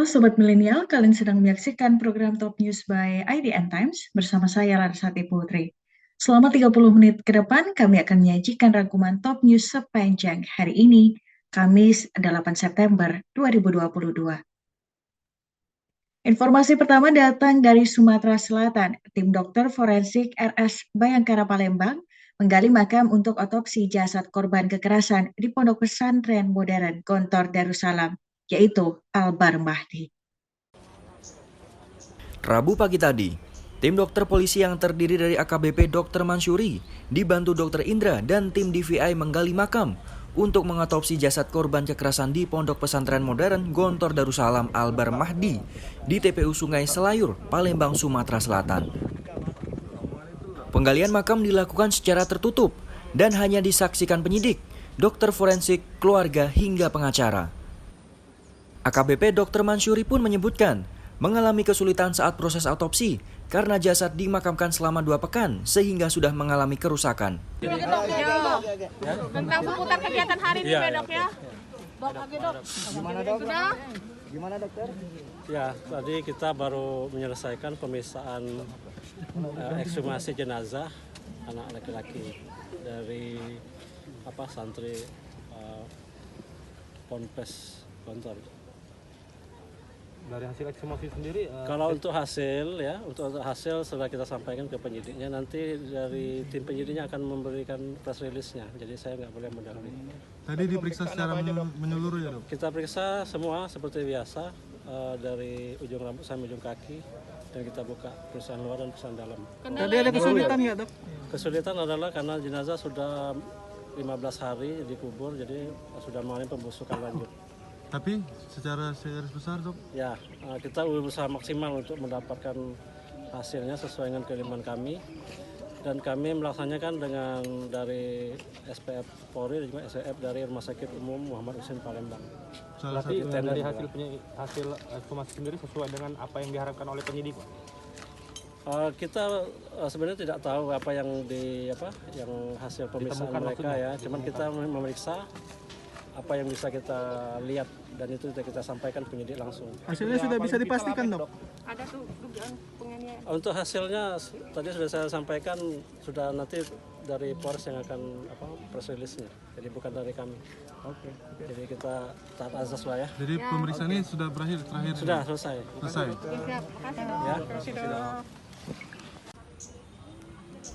Halo Sobat Milenial, kalian sedang menyaksikan program Top News by IDN Times bersama saya Larsati Putri. Selama 30 menit ke depan, kami akan menyajikan rangkuman Top News sepanjang hari ini, Kamis 8 September 2022. Informasi pertama datang dari Sumatera Selatan. Tim dokter forensik RS Bayangkara Palembang menggali makam untuk otopsi jasad korban kekerasan di Pondok Pesantren Modern Gontor Darussalam, yaitu Albar Mahdi. Rabu pagi tadi, tim dokter polisi yang terdiri dari AKBP Dr. Mansyuri dibantu Dr. Indra dan tim DVI menggali makam untuk mengotopsi jasad korban kekerasan di Pondok Pesantren Modern Gontor Darussalam Albar Mahdi di TPU Sungai Selayur, Palembang, Sumatera Selatan. Penggalian makam dilakukan secara tertutup dan hanya disaksikan penyidik, dokter forensik, keluarga hingga pengacara. AKBP Dr. Mansyuri pun menyebutkan mengalami kesulitan saat proses autopsi karena jasad dimakamkan selama 2 pekan sehingga sudah mengalami kerusakan. Tentang seputar kegiatan hari ini, dok ya. Gimana dok? Gimana dokter? Ya, tadi kita baru menyelesaikan pemeriksaan ekshumasi jenazah anak laki-laki dari santri Ponpes Gontor. Dari hasil ekshumasi sendiri, Kalau untuk hasil sudah kita sampaikan ke penyidiknya. Nanti dari tim penyidiknya akan memberikan press release-nya. Jadi saya nggak boleh mendahului. Tadi diperiksa secara menyeluruh ya dok? Kita periksa semua seperti biasa, dari ujung rambut sampai ujung kaki, dan kita buka perusahaan luar dan perusahaan dalam. tadi ada kesulitan ya dok? Kesulitan adalah karena jenazah sudah 15 hari dikubur, jadi sudah mengalami pembusukan lanjut. Tapi secara garis besar dok? Ya, kita berusaha maksimal untuk mendapatkan hasilnya sesuai dengan keilmuan kami, dan kami melaksanakan dengan dari SPF Polri dan juga SPF dari Rumah Sakit Umum Muhammad Husin Palembang. Berarti dari hasil ekshumasi sendiri sesuai dengan apa yang diharapkan oleh penyidik, Pak? Kita sebenarnya tidak tahu apa yang yang hasil pemeriksaan mereka ya, cuman kita memeriksa apa yang bisa kita lihat dan itu kita sampaikan penyidik langsung. Hasilnya sudah bisa dipastikan dok? Ada tuh dugaan penganiayaan. Untuk hasilnya tadi sudah saya sampaikan, sudah nanti dari Polres yang akan press release-nya, jadi bukan dari kami. Oke. Jadi kita taat azas lah ya. Jadi pemeriksaan ini sudah berakhir terakhir? Sudah selesai. Selesai? Siap, makasih dok. Ya. Makasih dok.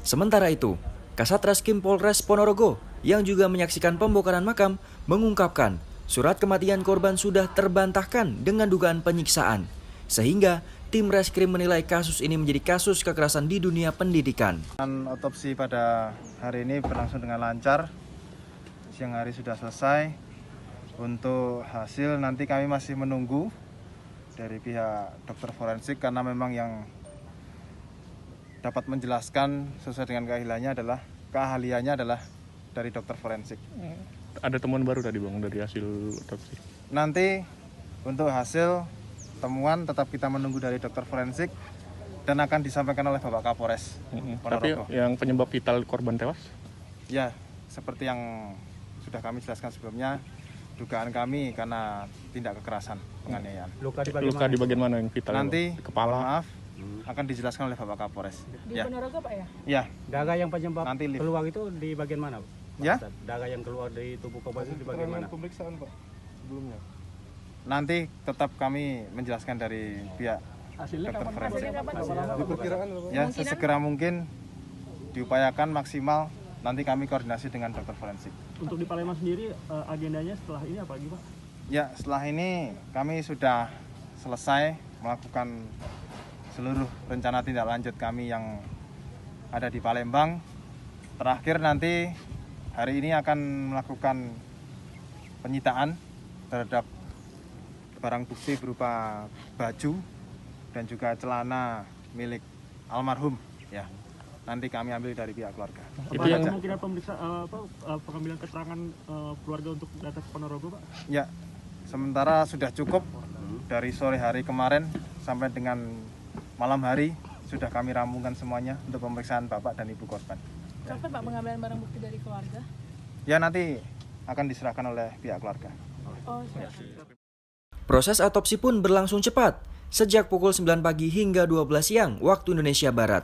Sementara itu, Kasat Reskrim Polres Ponorogo yang juga menyaksikan pembongkaran makam mengungkapkan surat kematian korban sudah terbantahkan dengan dugaan penyiksaan, sehingga tim reskrim menilai kasus ini menjadi kasus kekerasan di dunia pendidikan. Otopsi pada hari ini berlangsung dengan lancar, siang hari sudah selesai. Untuk hasil nanti kami masih menunggu dari pihak dokter forensik, karena memang yang dapat menjelaskan sesuai dengan keahliannya adalah dari dokter forensik. Ada temuan baru tadi bang dari hasil otopsi? Nanti untuk hasil temuan tetap kita menunggu dari dokter forensik dan akan disampaikan oleh Bapak Kapolres Ponorogo. Tapi yang penyebab vital korban tewas? Ya, seperti yang sudah kami jelaskan sebelumnya, dugaan kami karena tindak kekerasan penganiayaan. Luka di bagian mana yang vital? Nanti Kepala? akan dijelaskan oleh Bapak Kapolres. Di Ponorogo Pak ya? Ya. Darah yang penyebab Nanti lift. keluar itu di bagian mana, Pak? Ya. Darah yang keluar dari tubuh korban itu di bagian mana? Pemeriksaan Pak sebelumnya. Nanti tetap kami menjelaskan dari pihak Hasilnya dokter forensik. Diperkirakan Ya, sesegera mungkin diupayakan maksimal. Nanti kami koordinasi dengan dokter forensik. Untuk di Palembang sendiri agendanya setelah ini apa lagi, Pak? Ya, setelah ini kami sudah selesai melakukan seluruh rencana tindak lanjut kami yang ada di Palembang. Terakhir nanti hari ini akan melakukan penyitaan terhadap barang bukti berupa baju dan juga celana milik almarhum. Ya, nanti kami ambil dari pihak keluarga. Itu yang kemungkinan pengambilan keterangan keluarga untuk data Ponorogo, Pak? Ya, sementara sudah cukup dari sore hari kemarin sampai dengan malam hari sudah kami rampungkan semuanya untuk pemeriksaan bapak dan ibu korban. Kapan Pak pengambilan barang bukti dari keluarga? Ya, nanti akan diserahkan oleh pihak keluarga. Oh, siap. Proses otopsi pun berlangsung cepat, sejak pukul 9 pagi hingga 12 siang waktu Indonesia Barat.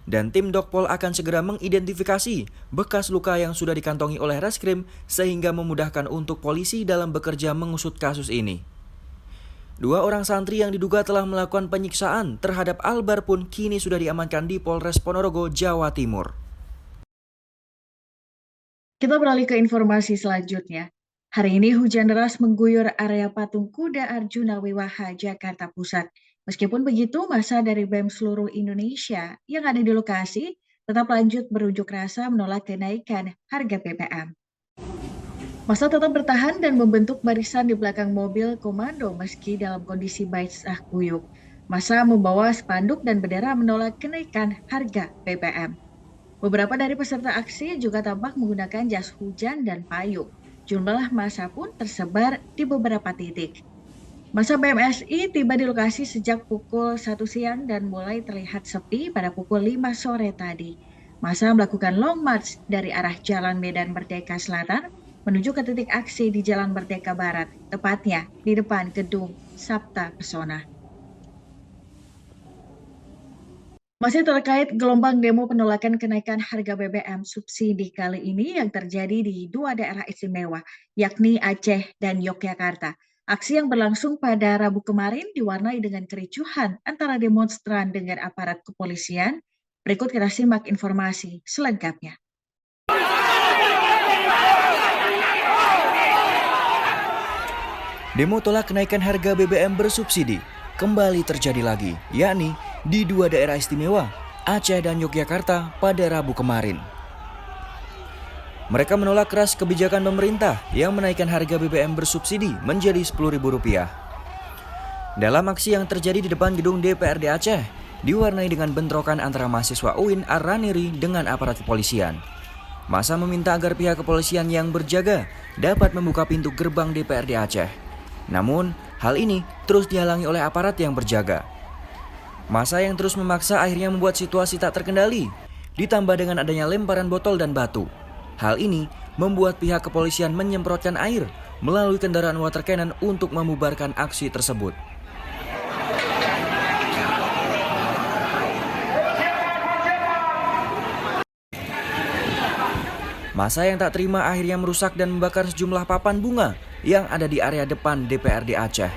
Dan tim Dokpol akan segera mengidentifikasi bekas luka yang sudah dikantongi oleh reskrim sehingga memudahkan untuk polisi dalam bekerja mengusut kasus ini. 2 orang santri yang diduga telah melakukan penyiksaan terhadap Albar pun kini sudah diamankan di Polres Ponorogo, Jawa Timur. Kita beralih ke informasi selanjutnya. Hari ini hujan deras mengguyur area patung kuda Arjuna Wiwaha, Jakarta Pusat. Meskipun begitu, massa dari BEM seluruh Indonesia yang ada di lokasi tetap lanjut berunjuk rasa menolak kenaikan harga BBM. Massa tetap bertahan dan membentuk barisan di belakang mobil komando meski dalam kondisi basah kuyup. Massa membawa spanduk dan bendera menolak kenaikan harga BBM. Beberapa dari peserta aksi juga tampak menggunakan jas hujan dan payung. Jumlah massa pun tersebar di beberapa titik. Massa BMSI tiba di lokasi sejak pukul 1 siang dan mulai terlihat sepi pada pukul 5 sore tadi. Massa melakukan long march dari arah Jalan Medan Merdeka Selatan menuju ke titik aksi di Jalan Merdeka Barat, tepatnya di depan gedung Sabta Pesona. Masih terkait gelombang demo penolakan kenaikan harga BBM subsidi kali ini yang terjadi di 2 daerah istimewa, yakni Aceh dan Yogyakarta. Aksi yang berlangsung pada Rabu kemarin diwarnai dengan kericuhan antara demonstran dengan aparat kepolisian. Berikut kita simak informasi selengkapnya. Demo tolak kenaikan harga BBM bersubsidi kembali terjadi lagi, yakni di 2 daerah istimewa, Aceh dan Yogyakarta pada Rabu kemarin. Mereka menolak keras kebijakan pemerintah yang menaikkan harga BBM bersubsidi menjadi Rp10.000. Dalam aksi yang terjadi di depan gedung DPRD Aceh, diwarnai dengan bentrokan antara mahasiswa UIN Ar-Raniri dengan aparat kepolisian. Massa meminta agar pihak kepolisian yang berjaga dapat membuka pintu gerbang DPRD Aceh. Namun, hal ini terus dihalangi oleh aparat yang berjaga. Massa yang terus memaksa akhirnya membuat situasi tak terkendali, ditambah dengan adanya lemparan botol dan batu. Hal ini membuat pihak kepolisian menyemprotkan air melalui kendaraan water cannon untuk membubarkan aksi tersebut. Massa yang tak terima akhirnya merusak dan membakar sejumlah papan bunga yang ada di area depan DPRD Aceh.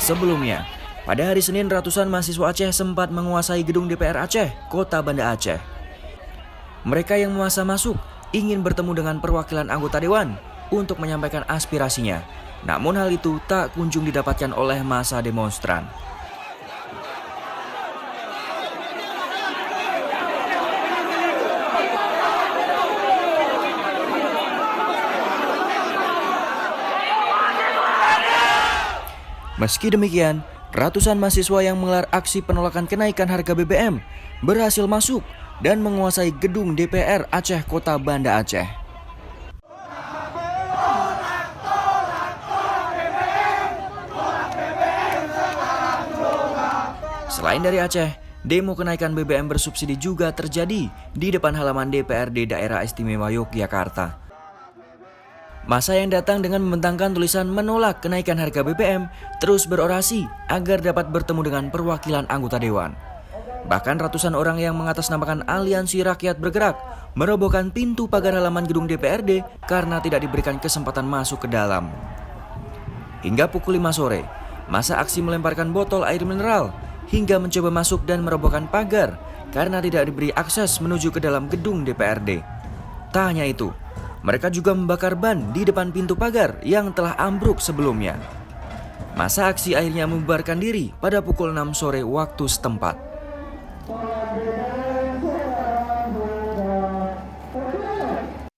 Sebelumnya, pada hari Senin ratusan mahasiswa Aceh sempat menguasai gedung DPR Aceh, Kota Banda Aceh. Mereka yang memaksa masuk ingin bertemu dengan perwakilan anggota dewan untuk menyampaikan aspirasinya. Namun hal itu tak kunjung didapatkan oleh massa demonstran. Meski demikian, ratusan mahasiswa yang menggelar aksi penolakan kenaikan harga BBM berhasil masuk dan menguasai gedung DPR Aceh Kota Banda Aceh. Selain dari Aceh, demo kenaikan BBM bersubsidi juga terjadi di depan halaman DPRD Daerah Istimewa Yogyakarta. Massa yang datang dengan membentangkan tulisan menolak kenaikan harga BBM terus berorasi agar dapat bertemu dengan perwakilan anggota dewan. Bahkan ratusan orang yang mengatasnamakan Aliansi Rakyat Bergerak merobohkan pintu pagar halaman gedung DPRD karena tidak diberikan kesempatan masuk ke dalam. Hingga pukul 5 sore, massa aksi melemparkan botol air mineral hingga mencoba masuk dan merobohkan pagar karena tidak diberi akses menuju ke dalam gedung DPRD. Tak hanya itu, mereka juga membakar ban di depan pintu pagar yang telah ambruk sebelumnya. Massa aksi akhirnya membubarkan diri pada pukul 6 sore waktu setempat.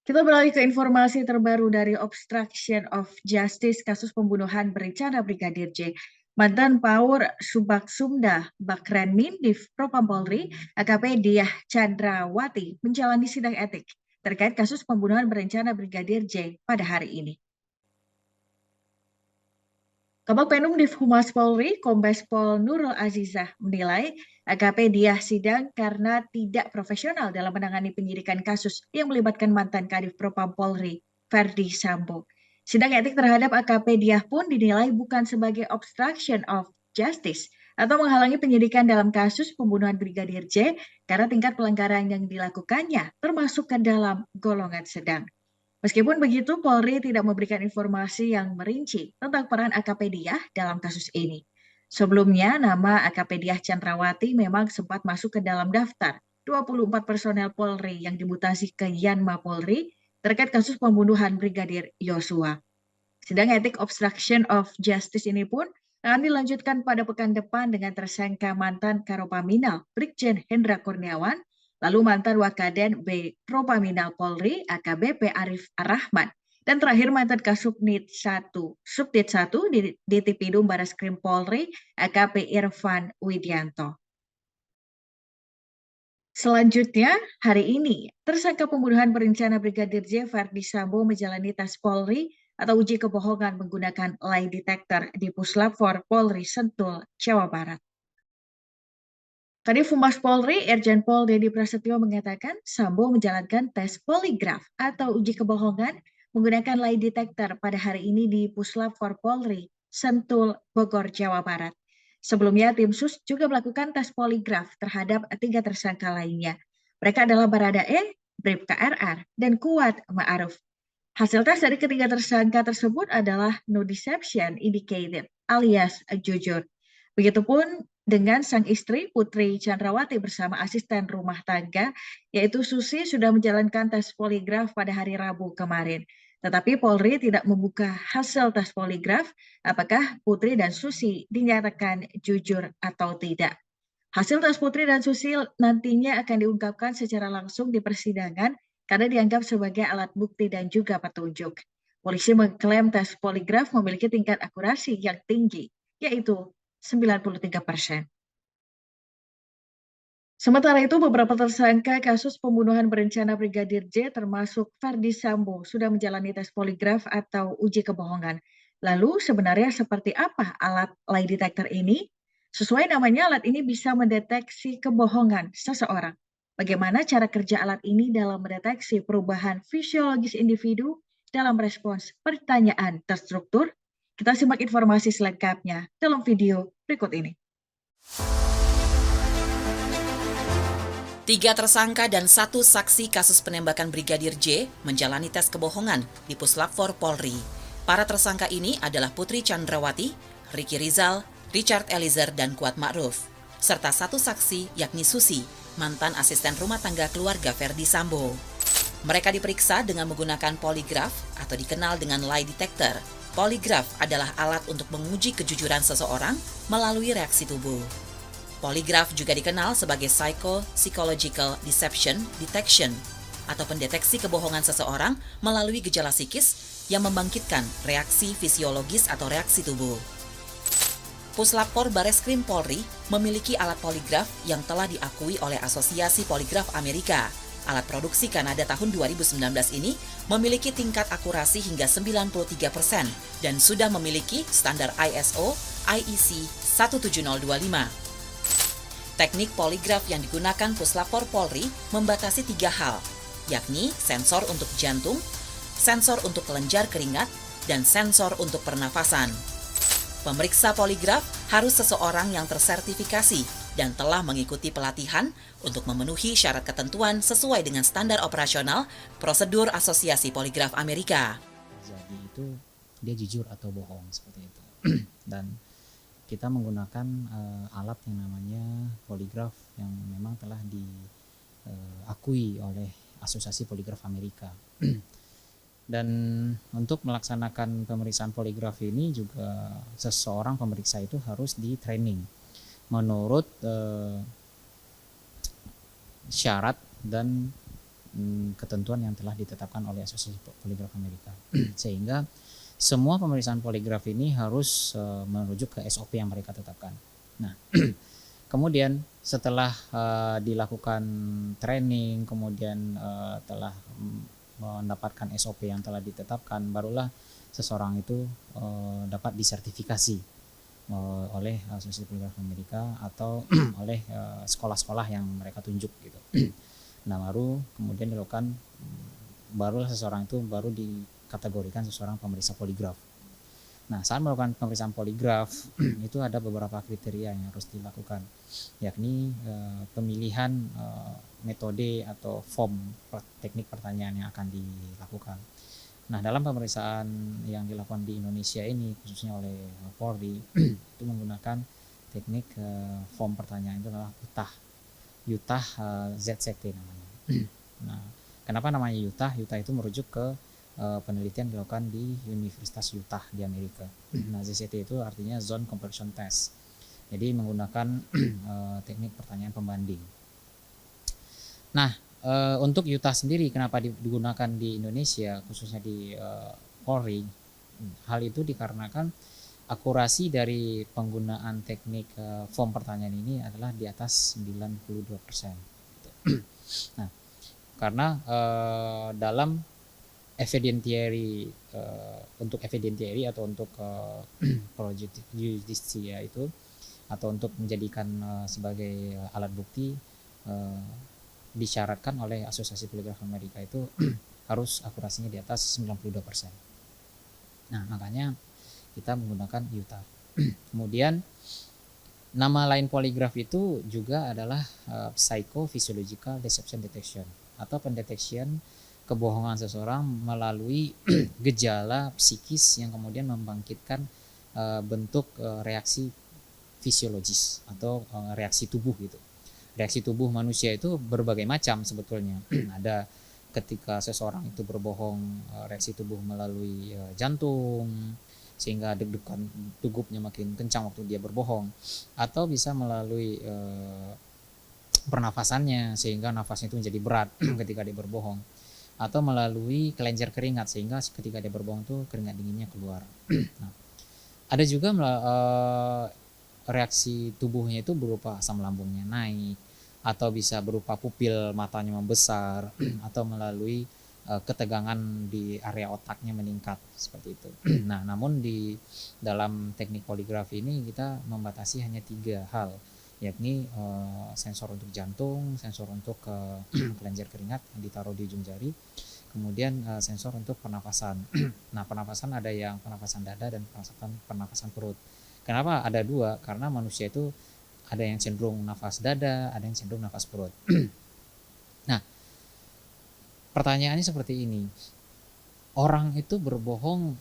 Kita beralih ke informasi terbaru dari obstruction of justice kasus pembunuhan berencana Brigadir J. Mantan Paur Subaksumda Bakrenmin Div Propam Polri AKP Diah Chandrawati menjalani sidang etik terkait kasus pembunuhan berencana Brigadir J pada hari ini. Kabag Penum Div Humas Polri, Kombes Pol Nurul Azizah menilai AKP Diah sidang karena tidak profesional dalam menangani penyidikan kasus yang melibatkan mantan Kadif Propam Polri, Verdi Sambo. Sidang etik terhadap AKP Diah pun dinilai bukan sebagai obstruction of justice atau menghalangi penyidikan dalam kasus pembunuhan Brigadir J karena tingkat pelanggaran yang dilakukannya termasuk ke dalam golongan sedang. Meskipun begitu, Polri tidak memberikan informasi yang merinci tentang peran AKP Diah dalam kasus ini. Sebelumnya, nama AKP Diah Chandrawati memang sempat masuk ke dalam daftar 24 personel Polri yang dimutasi ke Yanma Polri terkait kasus pembunuhan Brigadir Yosua. Sidang etik obstruction of justice ini pun akan dilanjutkan pada pekan depan dengan tersangka mantan Karopaminal Brigjen Hendra Kurniawan, lalu mantan Wakaden B. Propaminal Polri AKBP Arif Arrahman, dan terakhir mantan Kasubnit 1 Subdit 1 di Ditipidum Bareskrim Polri AKP Irfan Widianto. Selanjutnya, hari ini, tersangka pembunuhan berencana Brigadir J. Verdi Sambo menjalani tes Polri atau uji kebohongan menggunakan lie detector di Puslap 4 Polri Sentul, Jawa Barat. Kadif Humas Polri, Irjen Pol Dedi Prasetyo mengatakan Sambo menjalankan tes poligraf atau uji kebohongan menggunakan lie detector pada hari ini di Puslap 4 Polri, Sentul, Bogor, Jawa Barat. Sebelumnya, tim SUS juga melakukan tes poligraf terhadap 3 tersangka lainnya. Mereka adalah Baradae, Bribka RR, dan Kuat Ma'aruf. Hasil tes dari ketiga tersangka tersebut adalah no deception indicated alias jujur. Begitupun dengan sang istri Putri Chandrawati bersama asisten rumah tangga, yaitu Susi, sudah menjalankan tes poligraf pada hari Rabu kemarin. Tetapi Polri tidak membuka hasil tes poligraf apakah Putri dan Susi dinyatakan jujur atau tidak. Hasil tes Putri dan Susi nantinya akan diungkapkan secara langsung di persidangan karena dianggap sebagai alat bukti dan juga petunjuk. Polisi mengklaim tes poligraf memiliki tingkat akurasi yang tinggi, yaitu 93%. Sementara itu, beberapa tersangka kasus pembunuhan berencana Brigadir J termasuk Verdi Sambo sudah menjalani tes poligraf atau uji kebohongan. Lalu sebenarnya seperti apa alat lie detector ini? Sesuai namanya, alat ini bisa mendeteksi kebohongan seseorang. Bagaimana cara kerja alat ini dalam mendeteksi perubahan fisiologis individu dalam respons pertanyaan terstruktur? Kita simak informasi selengkapnya dalam video berikut ini. 3 tersangka dan 1 saksi kasus penembakan Brigadir J menjalani tes kebohongan di Puslap 4 Polri. Para tersangka ini adalah Putri Chandrawati, Ricky Rizal, Richard Eliezer, dan Kuat Ma'ruf, serta 1 saksi yakni Susi, mantan asisten rumah tangga keluarga Verdi Sambo. Mereka diperiksa dengan menggunakan poligraf atau dikenal dengan lie detector. Poligraf adalah alat untuk menguji kejujuran seseorang melalui reaksi tubuh. Poligraf juga dikenal sebagai psychological deception detection atau pendeteksi kebohongan seseorang melalui gejala psikis yang membangkitkan reaksi fisiologis atau reaksi tubuh. Puslapor Bareskrim Polri memiliki alat poligraf yang telah diakui oleh Asosiasi Poligraf Amerika. Alat produksi Kanada tahun 2019 ini memiliki tingkat akurasi hingga 93% dan sudah memiliki standar ISO IEC 17025. Teknik poligraf yang digunakan Puslapor Polri membatasi 3 hal, yakni sensor untuk jantung, sensor untuk kelenjar keringat, dan sensor untuk pernafasan. Pemeriksa poligraf harus seseorang yang tersertifikasi dan telah mengikuti pelatihan untuk memenuhi syarat ketentuan sesuai dengan standar operasional prosedur Asosiasi Poligraf Amerika. Jadi itu dia jujur atau bohong seperti itu. Dan kita menggunakan alat yang namanya poligraf yang memang telah diakui oleh Asosiasi Poligraf Amerika. Dan untuk melaksanakan pemeriksaan poligraf ini juga seseorang pemeriksa itu harus di training menurut syarat dan ketentuan yang telah ditetapkan oleh Asosiasi Poligraf Amerika. Sehingga semua pemeriksaan poligraf ini harus merujuk ke SOP yang mereka tetapkan. Nah, kemudian setelah dilakukan training, kemudian telah mendapatkan SOP yang telah ditetapkan, barulah seseorang itu dapat disertifikasi oleh Asosiasi Poligraf Amerika atau oleh sekolah-sekolah yang mereka tunjuk gitu. Nah, baru kemudian dilakukan, barulah seseorang itu baru dikategorikan seseorang pemeriksa poligraf. Nah, saat melakukan pemeriksaan poligraf itu ada beberapa kriteria yang harus dilakukan, yakni pemilihan metode atau form teknik pertanyaan yang akan dilakukan. Nah, dalam pemeriksaan yang dilakukan di Indonesia ini, khususnya oleh Polri, itu menggunakan teknik form pertanyaan itu adalah Utah ZCT namanya. Nah, kenapa namanya Utah? Utah itu merujuk ke penelitian dilakukan di Universitas Utah di Amerika. Nah, ZCT itu artinya Zone Comparison Test. Jadi menggunakan teknik pertanyaan pembanding. Nah, untuk Utah sendiri kenapa digunakan di Indonesia, khususnya di Polri? Hal itu dikarenakan akurasi dari penggunaan teknik form pertanyaan ini adalah di atas 92%. Nah, karena dalam evidentiary untuk evidentiary atau untuk project justisia itu, atau untuk menjadikan sebagai alat bukti, disyaratkan oleh Asosiasi Poligraf Amerika itu harus akurasinya di atas 92%. Nah, makanya kita menggunakan Utah. Kemudian nama lain poligraf itu juga adalah psychophysiological deception detection, atau pendeteksian kebohongan seseorang melalui gejala psikis yang kemudian membangkitkan bentuk reaksi fisiologis atau reaksi tubuh gitu. Reaksi tubuh manusia itu berbagai macam sebetulnya. Ada ketika seseorang itu berbohong, reaksi tubuh melalui jantung sehingga degupnya makin kencang waktu dia berbohong, atau bisa melalui pernafasannya sehingga nafasnya itu menjadi berat ketika dia berbohong, atau melalui kelenjar keringat sehingga ketika dia berbohong tuh keringat dinginnya keluar. Nah, ada juga reaksi tubuhnya itu berupa asam lambungnya naik, atau bisa berupa pupil matanya membesar, atau melalui ketegangan di area otaknya meningkat seperti itu. Nah, namun di dalam teknik poligraf ini kita membatasi hanya 3 hal, yakni sensor untuk jantung, sensor untuk kelenjar keringat yang ditaruh di ujung jari, kemudian sensor untuk pernafasan. Nah, pernafasan ada yang pernafasan dada dan pernafasan perut. Kenapa ada 2? Karena manusia itu ada yang cenderung nafas dada, ada yang cenderung nafas perut. Nah, pertanyaannya seperti ini. Orang itu berbohong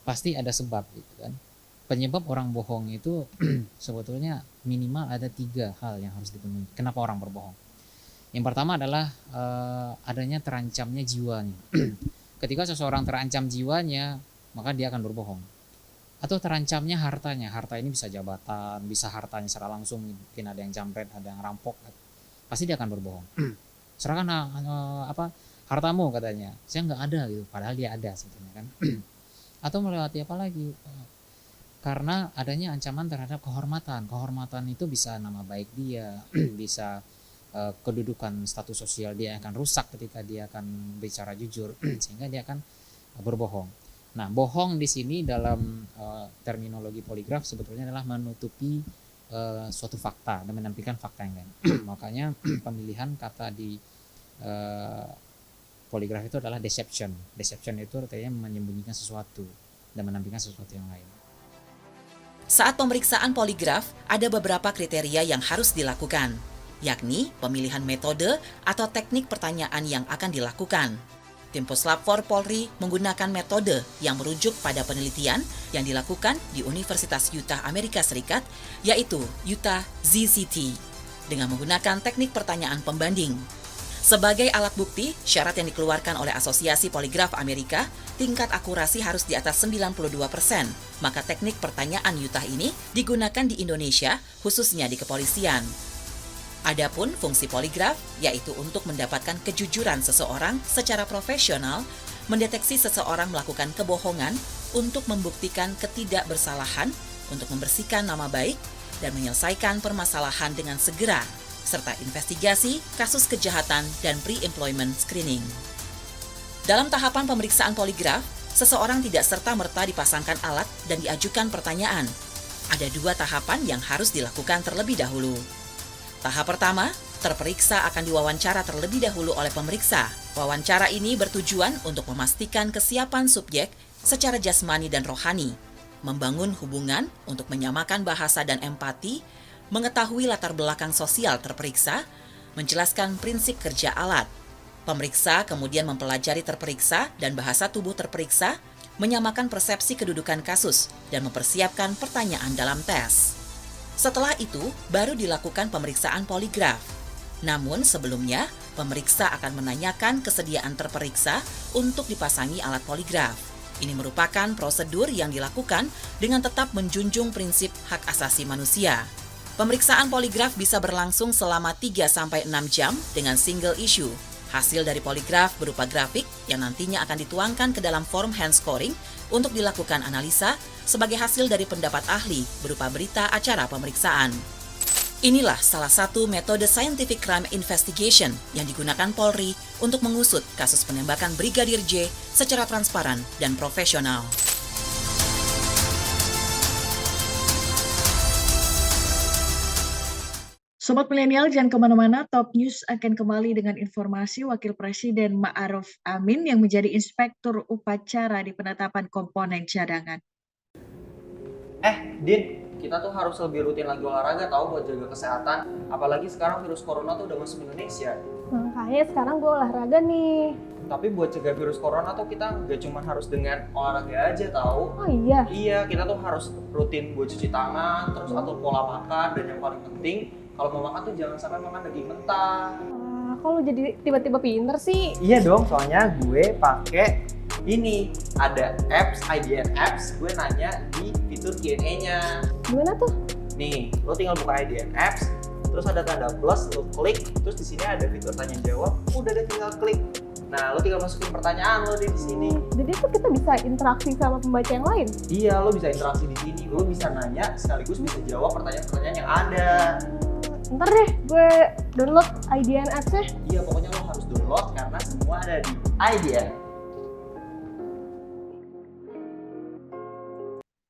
pasti ada sebab gitu kan. Penyebab orang bohong itu sebetulnya minimal ada 3 hal yang harus dipenuhi. Kenapa orang berbohong? Yang pertama adalah adanya terancamnya jiwanya. Ketika seseorang terancam jiwanya, maka dia akan berbohong. Atau terancamnya hartanya. Harta ini bisa jabatan, bisa hartanya secara langsung, mungkin ada yang jambret, ada yang rampok. Pasti dia akan berbohong. Serahkan hartamu katanya. Saya nggak ada gitu, padahal dia ada sebetulnya kan. Atau melewati apa lagi? Karena adanya ancaman terhadap kehormatan. Kehormatan itu bisa nama baik dia, bisa kedudukan status sosial dia akan rusak ketika dia akan bicara jujur, sehingga dia akan berbohong. Nah, bohong di sini dalam terminologi poligraf sebetulnya adalah menutupi suatu fakta dan menampilkan fakta yang lain. Makanya pemilihan kata di poligraf itu adalah deception. Deception itu artinya menyembunyikan sesuatu dan menampilkan sesuatu yang lain. Saat pemeriksaan poligraf, ada beberapa kriteria yang harus dilakukan, yakni pemilihan metode atau teknik pertanyaan yang akan dilakukan. Tim Puslap 4 Polri menggunakan metode yang merujuk pada penelitian yang dilakukan di Universitas Utah, Amerika Serikat, yaitu Utah ZCT, dengan menggunakan teknik pertanyaan pembanding. Sebagai alat bukti, syarat yang dikeluarkan oleh Asosiasi Poligraf Amerika, tingkat akurasi harus di atas 92%. Maka teknik pertanyaan Utah ini digunakan di Indonesia, khususnya di kepolisian. Adapun fungsi poligraf, yaitu untuk mendapatkan kejujuran seseorang secara profesional, mendeteksi seseorang melakukan kebohongan, untuk membuktikan ketidakbersalahan, untuk membersihkan nama baik, dan menyelesaikan permasalahan dengan segera, serta investigasi kasus kejahatan dan pre-employment screening. Dalam tahapan pemeriksaan poligraf, seseorang tidak serta-merta dipasangkan alat dan diajukan pertanyaan. Ada 2 tahapan yang harus dilakukan terlebih dahulu. Tahap pertama, terperiksa akan diwawancara terlebih dahulu oleh pemeriksa. Wawancara ini bertujuan untuk memastikan kesiapan subjek secara jasmani dan rohani, membangun hubungan untuk menyamakan bahasa dan empati, mengetahui latar belakang sosial terperiksa, menjelaskan prinsip kerja alat. Pemeriksa kemudian mempelajari terperiksa dan bahasa tubuh terperiksa, menyamakan persepsi kedudukan kasus, dan mempersiapkan pertanyaan dalam tes. Setelah itu, baru dilakukan pemeriksaan poligraf. Namun sebelumnya, pemeriksa akan menanyakan kesediaan terperiksa untuk dipasangi alat poligraf. Ini merupakan prosedur yang dilakukan dengan tetap menjunjung prinsip hak asasi manusia. Pemeriksaan poligraf bisa berlangsung selama 3-6 jam dengan single issue. Hasil dari poligraf berupa grafik yang nantinya akan dituangkan ke dalam form hand scoring untuk dilakukan analisa sebagai hasil dari pendapat ahli berupa berita acara pemeriksaan. Inilah salah satu metode scientific crime investigation yang digunakan Polri untuk mengusut kasus penembakan Brigadir J secara transparan dan profesional. Sobat Milenial, jangan kemana-mana, Top News akan kembali dengan informasi Wakil Presiden Ma'ruf Amin yang menjadi Inspektur Upacara di penetapan komponen cadangan. Din, kita tuh harus lebih rutin lagi olahraga tahu buat jaga kesehatan. Apalagi sekarang virus corona tuh udah masuk Indonesia. Makanya sekarang gue olahraga nih. Tapi buat cegah virus corona tuh kita nggak cuma harus dengan olahraga aja tahu. Oh iya? Iya, kita tuh harus rutin buat cuci tangan, terus atur pola makan, dan yang paling penting kalau mau makan tuh jangan sampai makan daging mentah. Kok lu jadi tiba-tiba pinter sih? Iya dong, soalnya gue pakai ini ada apps, IDN apps, gue nanya di fitur Q&A-nya. Gimana tuh? Nih, lo tinggal buka IDN apps, terus ada tanda plus, lo klik, terus di sini ada fitur tanya jawab, udah deh tinggal klik. Nah, lo tinggal masukin pertanyaan lo di sini. Jadi tuh kita bisa interaksi sama pembaca yang lain? Iya, lo bisa interaksi di sini, lo bisa nanya sekaligus bisa jawab pertanyaan-pertanyaan yang ada. Ntar deh, gue download IDN apps-nya. Iya, pokoknya lo harus download karena semua ada di IDN.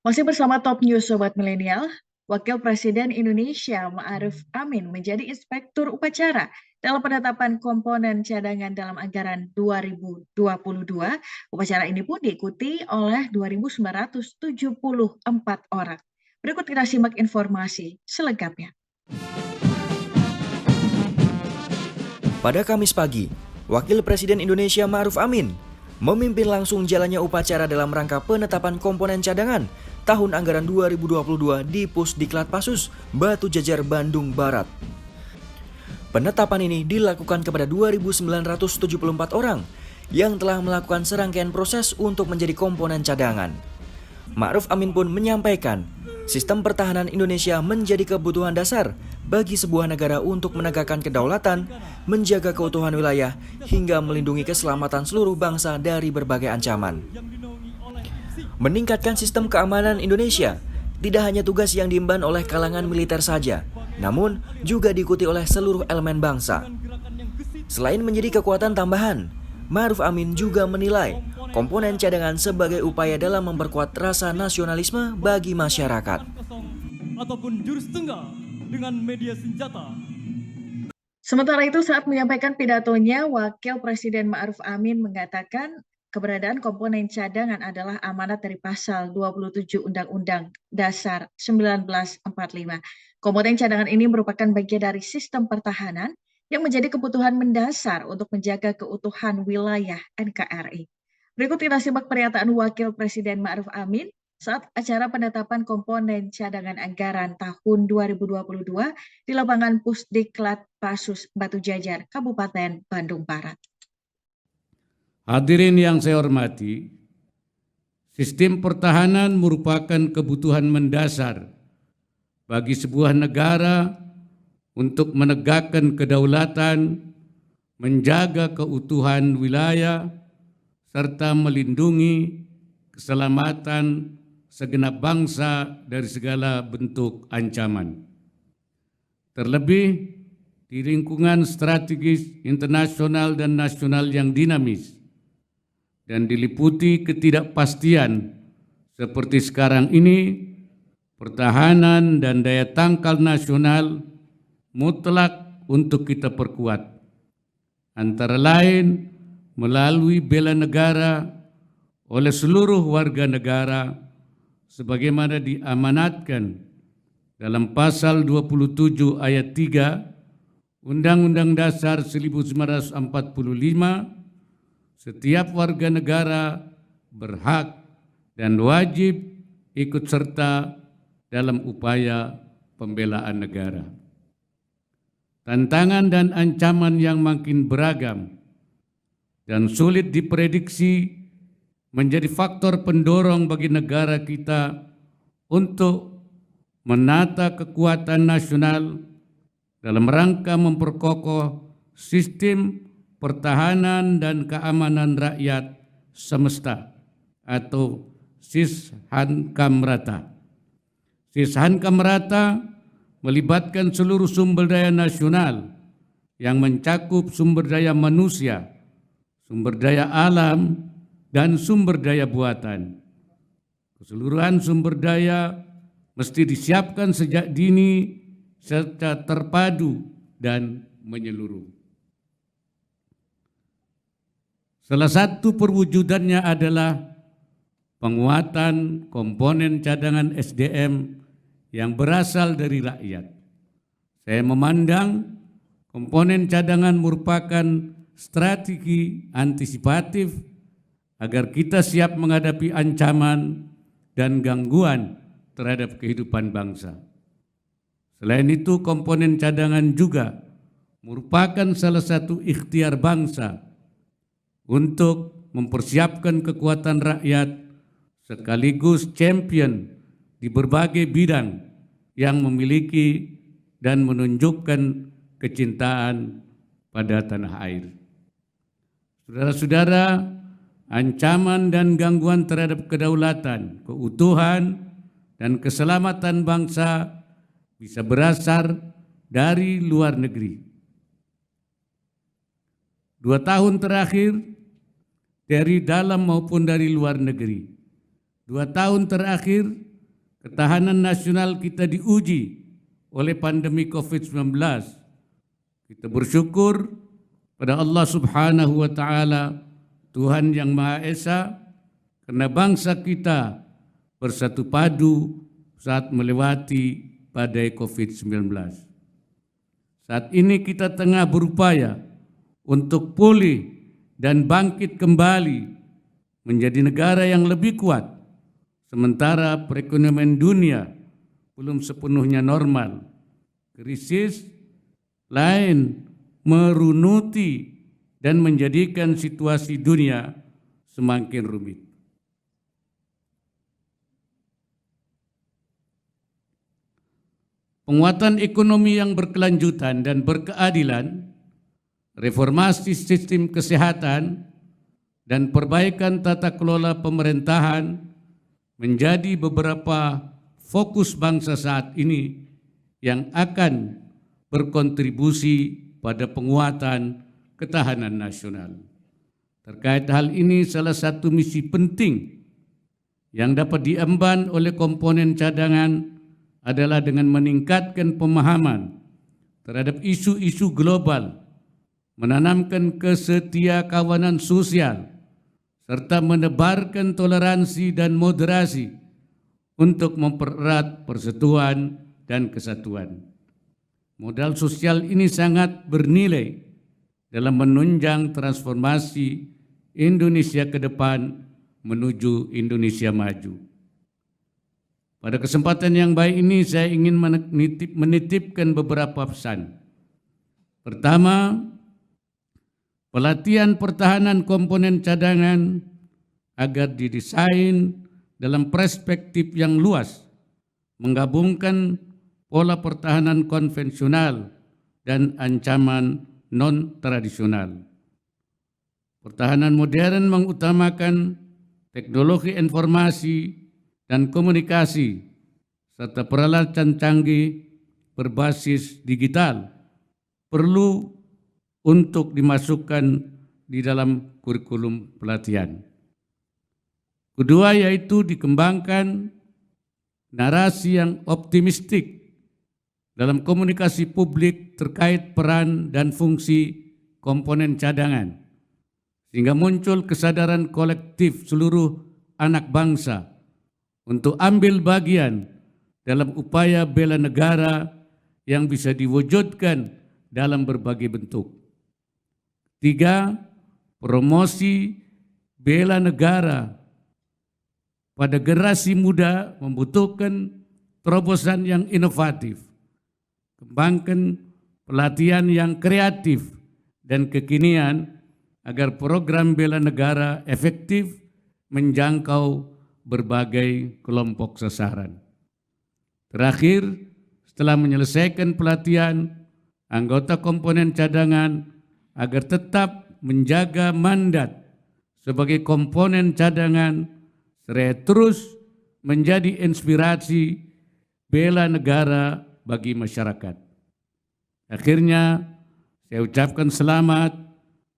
Masih bersama Top News Sobat Milenial, Wakil Presiden Indonesia Ma'ruf Amin menjadi Inspektur Upacara dalam penetapan komponen cadangan dalam anggaran 2022. Upacara ini pun diikuti oleh 2.974 orang. Berikut kita simak informasi selengkapnya. Pada Kamis pagi, Wakil Presiden Indonesia Ma'ruf Amin memimpin langsung jalannya upacara dalam rangka penetapan komponen cadangan tahun anggaran 2022 di Pusdiklat Pasus, Batu Jajar, Bandung Barat. Penetapan ini dilakukan kepada 2.974 orang yang telah melakukan serangkaian proses untuk menjadi komponen cadangan. Ma'ruf Amin pun menyampaikan, sistem pertahanan Indonesia menjadi kebutuhan dasar bagi sebuah negara untuk menegakkan kedaulatan, menjaga keutuhan wilayah, hingga melindungi keselamatan seluruh bangsa dari berbagai ancaman. Meningkatkan sistem keamanan Indonesia tidak hanya tugas yang diemban oleh kalangan militer saja, namun juga diikuti oleh seluruh elemen bangsa. Selain menjadi kekuatan tambahan, Ma'ruf Amin juga menilai komponen cadangan sebagai upaya dalam memperkuat rasa nasionalisme bagi masyarakat. Ataupun jurus tunggal dengan media senjata. Sementara itu, saat menyampaikan pidatonya, Wakil Presiden Ma'ruf Amin mengatakan keberadaan komponen cadangan adalah amanat dari pasal 27 Undang-Undang Dasar 1945. Komponen cadangan ini merupakan bagian dari sistem pertahanan yang menjadi kebutuhan mendasar untuk menjaga keutuhan wilayah NKRI. Berikut kita simak pernyataan Wakil Presiden Ma'ruf Amin saat acara penetapan komponen cadangan anggaran tahun 2022 di lapangan Pusdiklat Pasus, Batu Jajar, Kabupaten Bandung Barat. Hadirin yang saya hormati, sistem pertahanan merupakan kebutuhan mendasar bagi sebuah negara untuk menegakkan kedaulatan, menjaga keutuhan wilayah, serta melindungi keselamatan segenap bangsa dari segala bentuk ancaman. Terlebih di lingkungan strategis internasional dan nasional yang dinamis dan diliputi ketidakpastian seperti sekarang ini, pertahanan dan daya tangkal nasional mutlak untuk kita perkuat, antara lain melalui bela negara oleh seluruh warga negara sebagaimana diamanatkan dalam pasal 27 ayat 3 Undang-Undang Dasar 1945, setiap warga negara berhak dan wajib ikut serta dalam upaya pembelaan negara. Tantangan dan ancaman yang makin beragam dan sulit diprediksi menjadi faktor pendorong bagi negara kita untuk menata kekuatan nasional dalam rangka memperkokoh sistem pertahanan dan keamanan rakyat semesta atau Sishankamrata. Sishankamrata melibatkan seluruh sumber daya nasional yang mencakup sumber daya manusia, sumber daya alam, dan sumber daya buatan. Keseluruhan sumber daya mesti disiapkan sejak dini serta terpadu dan menyeluruh. Salah satu perwujudannya adalah penguatan komponen cadangan SDM yang berasal dari rakyat. Saya memandang komponen cadangan merupakan strategi antisipatif agar kita siap menghadapi ancaman dan gangguan terhadap kehidupan bangsa. Selain itu, komponen cadangan juga merupakan salah satu ikhtiar bangsa untuk mempersiapkan kekuatan rakyat sekaligus champion di berbagai bidang yang memiliki dan menunjukkan kecintaan pada tanah air. Saudara-saudara, ancaman dan gangguan terhadap kedaulatan, keutuhan, dan keselamatan bangsa bisa berasal dari luar negeri. 2 tahun terakhir, dari dalam maupun dari luar negeri. 2 tahun terakhir, ketahanan nasional kita diuji oleh pandemi COVID-19. Kita bersyukur pada Allah Subhanahu wa Ta'ala, Tuhan yang Maha Esa, karena bangsa kita bersatu padu saat melewati badai COVID-19. Saat ini kita tengah berupaya untuk pulih dan bangkit kembali menjadi negara yang lebih kuat, sementara perekonomian dunia belum sepenuhnya normal. Krisis lain merunuti dan menjadikan situasi dunia semakin rumit. Penguatan ekonomi yang berkelanjutan dan berkeadilan, reformasi sistem kesehatan, dan perbaikan tata kelola pemerintahan menjadi beberapa fokus bangsa saat ini yang akan berkontribusi pada penguatan ketahanan nasional. Terkait hal ini, salah satu misi penting yang dapat diemban oleh komponen cadangan adalah dengan meningkatkan pemahaman terhadap isu-isu global, menanamkan kesetiakawanan sosial, serta menebarkan toleransi dan moderasi untuk mempererat persatuan dan kesatuan. Modal sosial ini sangat bernilai dalam menunjang transformasi Indonesia ke depan menuju Indonesia maju. Pada kesempatan yang baik ini saya ingin menitipkan beberapa pesan. Pertama, pelatihan pertahanan komponen cadangan agar didesain dalam perspektif yang luas, menggabungkan pola pertahanan konvensional dan ancaman non-tradisional. Pertahanan modern mengutamakan teknologi informasi dan komunikasi, serta peralatan canggih berbasis digital perlu untuk dimasukkan di dalam kurikulum pelatihan. Kedua yaitu dikembangkan narasi yang optimistik dalam komunikasi publik terkait peran dan fungsi komponen cadangan, sehingga muncul kesadaran kolektif seluruh anak bangsa untuk ambil bagian dalam upaya bela negara yang bisa diwujudkan dalam berbagai bentuk. 3. Promosi bela negara pada generasi muda membutuhkan terobosan yang inovatif. Kembangkan pelatihan yang kreatif dan kekinian agar program bela negara efektif menjangkau berbagai kelompok sasaran. Terakhir, setelah menyelesaikan pelatihan, anggota komponen cadangan agar tetap menjaga mandat sebagai komponen cadangan seraya terus menjadi inspirasi bela negara bagi masyarakat. Akhirnya, saya ucapkan selamat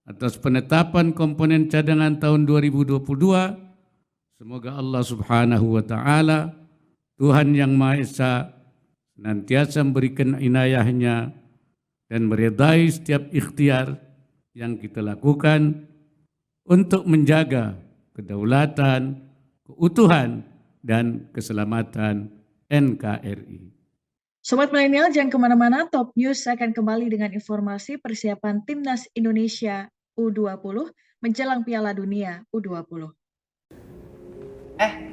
atas penetapan komponen cadangan tahun 2022. Semoga Allah Subhanahu wa Ta'ala, Tuhan yang Maha Esa, senantiasa memberikan inayahnya dan meridai setiap ikhtiar yang kita lakukan untuk menjaga kedaulatan, keutuhan, dan keselamatan NKRI. Sobat Milenial, jangan kemana-mana, Top News akan kembali dengan informasi persiapan Timnas Indonesia U20 menjelang Piala Dunia U20.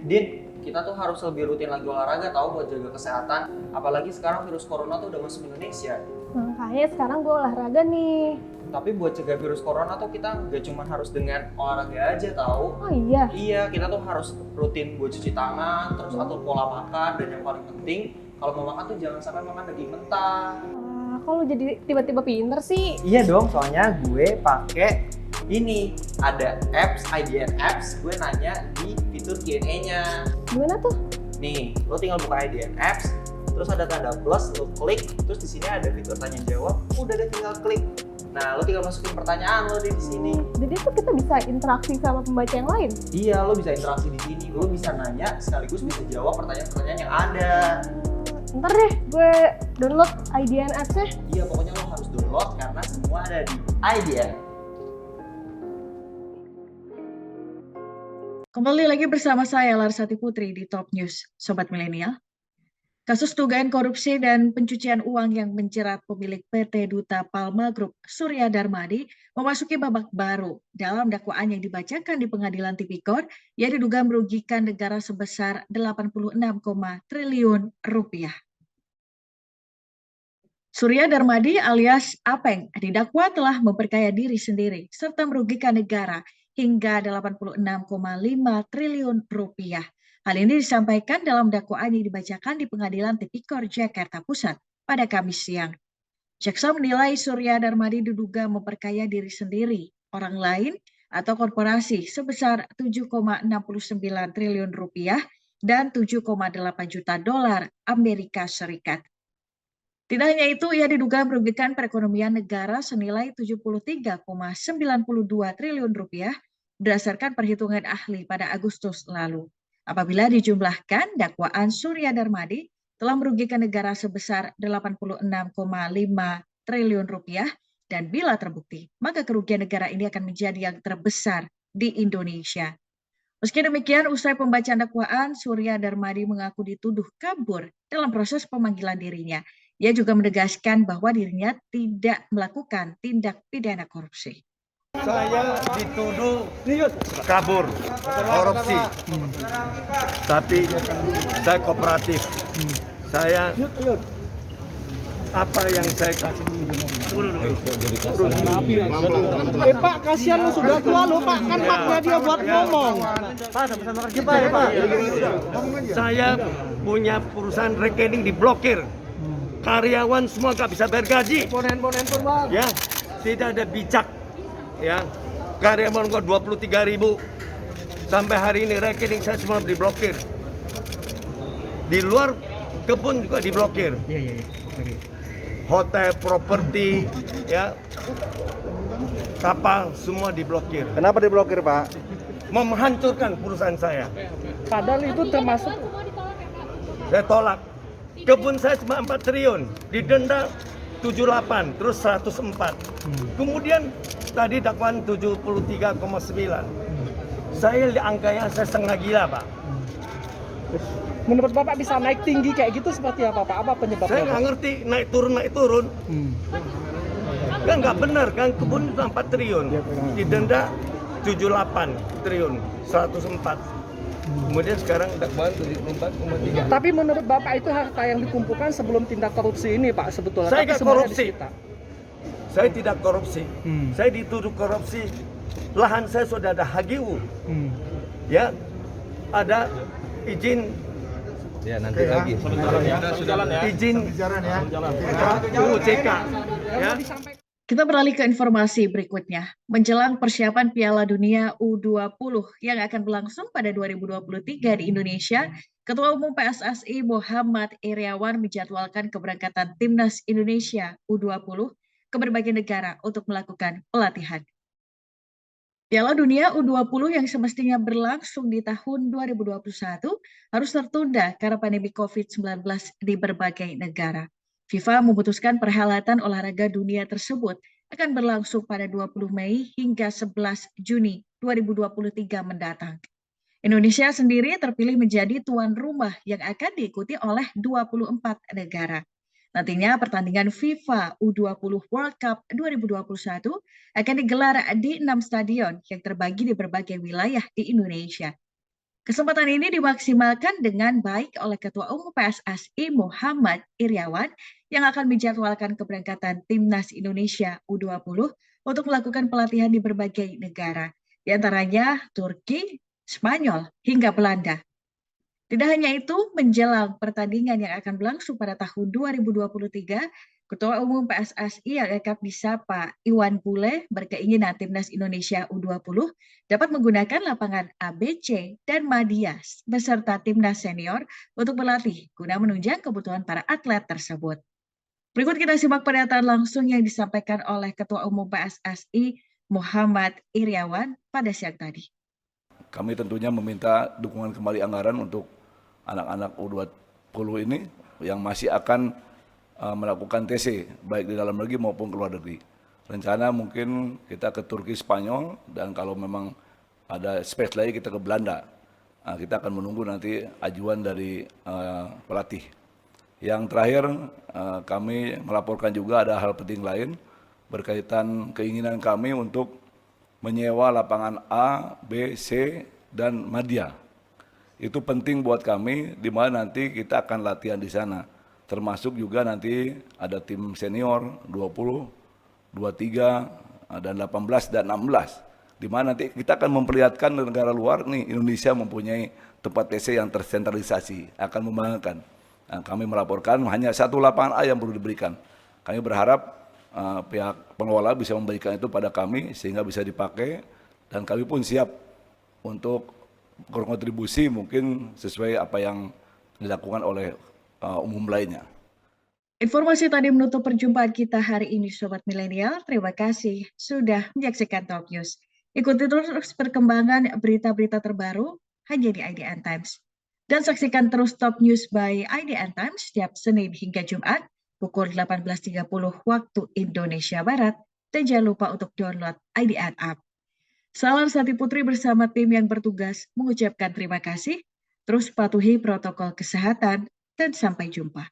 Din, kita tuh harus lebih rutin lagi olahraga tahu buat jaga kesehatan. Apalagi sekarang virus corona tuh udah masuk Indonesia. Makanya sekarang gue olahraga nih. Tapi buat cegah virus corona tuh kita nggak cuma harus dengan olahraga aja tahu. Oh iya? Iya, kita tuh harus rutin buat cuci tangan, terus atur pola makan, dan yang paling penting kalau mau makan tuh jangan sampai makan daging mentah. Kok lu jadi tiba-tiba pinter sih? Iya dong, soalnya gue pakai ini, ada apps, IDN apps, gue nanya di fitur Q&A-nya. Gimana tuh? Nih, lo tinggal buka IDN apps, terus ada tanda plus, lo klik, terus di sini ada fitur tanya jawab, udah deh tinggal klik. Nah, lo tinggal masukin pertanyaan lo di sini. Jadi tuh kita bisa interaksi sama pembaca yang lain? Iya, lo bisa interaksi di sini, lo bisa nanya sekaligus bisa jawab pertanyaan-pertanyaan yang ada. Ntar deh, gue download IDN apps-nya. Iya, pokoknya lo harus download karena semua ada di IDN. Kembali lagi bersama saya Larsati Putri di Top News, Sobat Milenial. Kasus dugaan korupsi dan pencucian uang yang menjerat pemilik PT Duta Palma Group Surya Darmadi memasuki babak baru dalam dakwaan yang dibacakan di Pengadilan Tipikor yang diduga merugikan negara sebesar 86, triliun rupiah. Surya Darmadi alias Apeng didakwa telah memperkaya diri sendiri serta merugikan negara hingga 86,5 triliun rupiah. Hal ini disampaikan dalam dakwaan yang dibacakan di Pengadilan Tipikor Jakarta Pusat pada Kamis siang. Jaksa menilai Surya Darmadi diduga memperkaya diri sendiri, orang lain, atau korporasi sebesar 7,69 triliun rupiah dan 7,8 juta dolar Amerika Serikat. Tidak hanya itu, ia diduga merugikan perekonomian negara senilai 73,92 triliun rupiah berdasarkan perhitungan ahli pada Agustus lalu. Apabila dijumlahkan, dakwaan Surya Darmadi telah merugikan negara sebesar 86,5 triliun rupiah dan bila terbukti, maka kerugian negara ini akan menjadi yang terbesar di Indonesia. Meski demikian, usai pembacaan dakwaan, Surya Darmadi mengaku dituduh kabur dalam proses pemanggilan dirinya. Ia juga menegaskan bahwa dirinya tidak melakukan tindak pidana korupsi. Saya dituduh kabur korupsi, tapi saya kooperatif. Saya apa yang saya kasih Pak, kasihan lo sudah tua lo Pak, kan haknya dia buat ngomong. Saya punya perusahaan rekening diblokir, karyawan semua gak bisa bayar gaji. Ya, tidak ada bijak. Ya, karyawan gua 23.000, Sampai hari ini rekening saya semua diblokir. Di luar kebun juga diblokir. Hotel, properti, ya, kapal semua diblokir. Kenapa diblokir, Pak? Mau menghancurkan perusahaan saya. Padahal itu termasuk Saya tolak. Kebun saya cuma 4 triliun, didenda 78, terus 104. Kemudian tadi dakwaan 73,9. Saya angkanya saya setengah gila, Pak. menurut Bapak bisa naik tinggi kayak gitu seperti apa Pak? Apa penyebabnya? Saya nggak ngerti, naik turun. Kan nggak benar kan, kebun itu 4 triliun, didenda 78 triliun, 104. Kemudian sekarang dakwaan 74,3. Tapi menurut Bapak itu harta yang dikumpulkan sebelum tindak korupsi ini Pak sebetulnya? Saya Tapi nggak sebenarnya korupsi. disita. Saya tidak korupsi. Saya dituduh korupsi. Lahan saya sudah ada HGU. Ya, ada izin. Ya nanti lagi. Izin UCK. Ya. Kita beralih ke informasi berikutnya. Menjelang persiapan Piala Dunia U20 yang akan berlangsung pada 2023 di Indonesia, Ketua Umum PSSI Muhammad Iryawan menjadwalkan keberangkatan Timnas Indonesia U20 ke berbagai negara untuk melakukan pelatihan. Piala Dunia U20 yang semestinya berlangsung di tahun 2021 harus tertunda karena pandemi COVID-19 di berbagai negara. FIFA memutuskan perhelatan olahraga dunia tersebut akan berlangsung pada 20 Mei hingga 11 Juni 2023 mendatang. Indonesia sendiri terpilih menjadi tuan rumah yang akan diikuti oleh 24 negara. Nantinya pertandingan FIFA U20 World Cup 2021 akan digelar di 6 stadion yang terbagi di berbagai wilayah di Indonesia. Kesempatan ini dimaksimalkan dengan baik oleh Ketua Umum PSSI Muhammad Iryawan yang akan menjadwalkan keberangkatan Timnas Indonesia U20 untuk melakukan pelatihan di berbagai negara, di antaranya Turki, Spanyol, hingga Belanda. Tidak hanya itu, menjelang pertandingan yang akan berlangsung pada tahun 2023, Ketua Umum PSSI yang akrab disapa Iwan Bule berkeinginan Timnas Indonesia U20 dapat menggunakan lapangan ABC dan Madias beserta Timnas Senior untuk berlatih guna menunjang kebutuhan para atlet tersebut. Berikut kita simak pernyataan langsung yang disampaikan oleh Ketua Umum PSSI Muhammad Iryawan pada siang tadi. Kami tentunya meminta dukungan kembali anggaran untuk anak-anak U20 ini yang masih akan melakukan TC, baik di dalam negeri maupun ke luar negeri. Rencana mungkin kita ke Turki, Spanyol, dan kalau memang ada space lagi kita ke Belanda. Nah, kita akan menunggu nanti ajuan dari pelatih. Yang terakhir, kami melaporkan juga ada hal penting lain berkaitan keinginan kami untuk menyewa lapangan A, B, C, dan Madya. Itu penting buat kami, di mana nanti kita akan latihan di sana. Termasuk juga nanti ada tim senior 20, 23, dan 18 dan 16. Di mana nanti kita akan memperlihatkan negara luar nih Indonesia mempunyai tempat TC yang tersentralisasi, akan membanggakan. Nah, kami melaporkan hanya satu lapangan A yang perlu diberikan. Kami berharap pihak pengelola bisa memberikan itu pada kami sehingga bisa dipakai dan kami pun siap untuk berkontribusi mungkin sesuai apa yang dilakukan oleh umum lainnya. Informasi tadi menutup perjumpaan kita hari ini Sobat Milenial. Terima kasih sudah menyaksikan Top News. Ikuti terus perkembangan berita-berita terbaru hanya di IDN Times. Dan saksikan terus Top News by IDN Times setiap Senin hingga Jumat pukul 18.30 waktu Indonesia Barat. Dan jangan lupa untuk download IDN App. Salam Sati Putri bersama tim yang bertugas mengucapkan terima kasih. Terus patuhi protokol kesehatan dan sampai jumpa.